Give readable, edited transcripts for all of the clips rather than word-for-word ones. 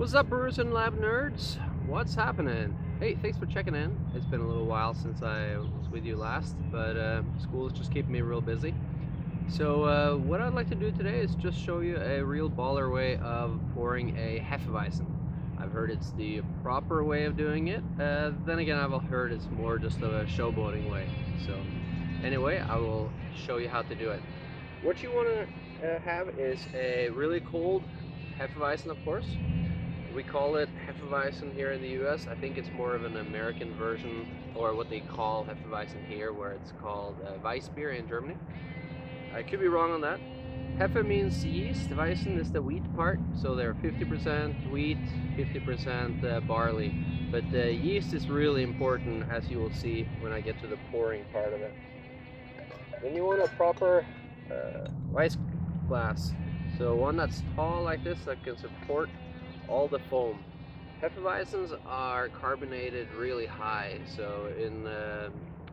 What's up, brewers and lab nerds? What's happening? Hey, thanks for checking in. It's been a little while since I was with you last, but school is just keeping me real busy. So what I'd like to do today is just show you a real baller way of pouring a Hefeweizen. I've heard it's the proper way of doing it. Then again, I've heard it's more just of a showboating way. So anyway, I will show you how to do it. What you want to have is a really cold Hefeweizen, of course. We call it Hefeweizen here in the US. I think it's more of an American version, or what they call Hefeweizen here, where it's called weissbier in Germany. I could be wrong on that. Hefe means yeast, Weizen is the wheat part, so they're 50% wheat, 50% barley. But the yeast is really important, as you will see when I get to the pouring part of it. Then you want a proper weiss glass, so one that's tall like this that can support all the foam. Hefeweizens are carbonated really high, so in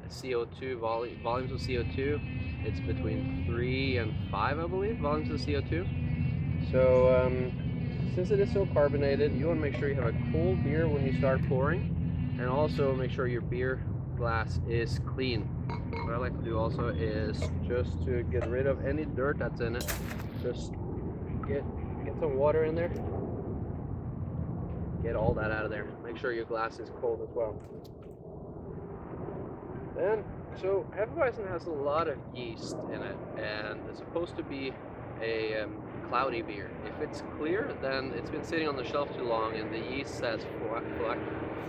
CO2 volumes of CO2, it's between 3 and 5, I believe, volumes of CO2. So since it is so carbonated, you want to make sure you have a cold beer when you start pouring, and also make sure your beer glass is clean. What I like to do also is just to get rid of any dirt that's in it, just get some water in there. Get all that out of there. Make sure your glass is cold as well. Then, so Hefeweizen has a lot of yeast in it, and it's supposed to be a cloudy beer. If it's clear, then it's been sitting on the shelf too long, and the yeast has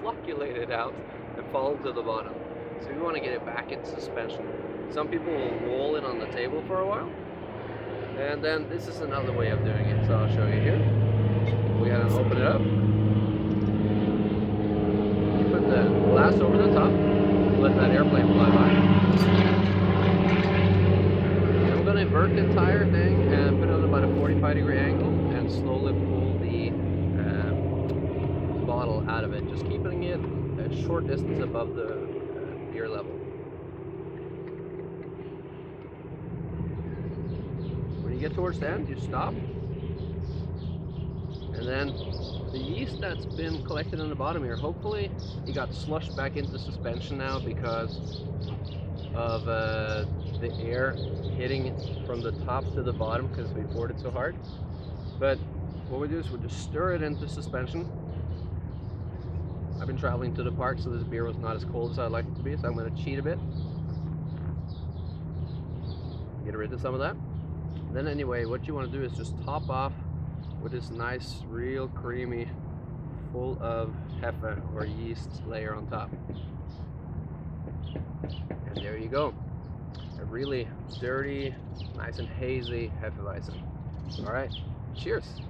flocculated out and fallen to the bottom. So we want to get it back in suspension. Some people will roll it on the table for a while, and then this is another way of doing it. So I'll show you here. We gotta open it up. Put the glass over the top, let that airplane fly by. And I'm going to invert the entire thing and put it on about a 45-degree angle and slowly pull the bottle out of it, just keeping it a short distance above the beer level. When you get towards the end, you stop. And then the yeast that's been collected on the bottom here, hopefully it got slushed back into suspension now because of the air hitting from the top to the bottom because we poured it so hard. But what we do is we just stir it into suspension. I've been traveling to the park, so this beer was not as cold as I'd like it to be, so I'm going to cheat a bit. Get rid of some of that. Then anyway, what you want to do is just top off with this nice, real creamy, full of Hefe or yeast layer on top. And there you go. A really dirty, nice and hazy Hefeweizen. Alright, cheers!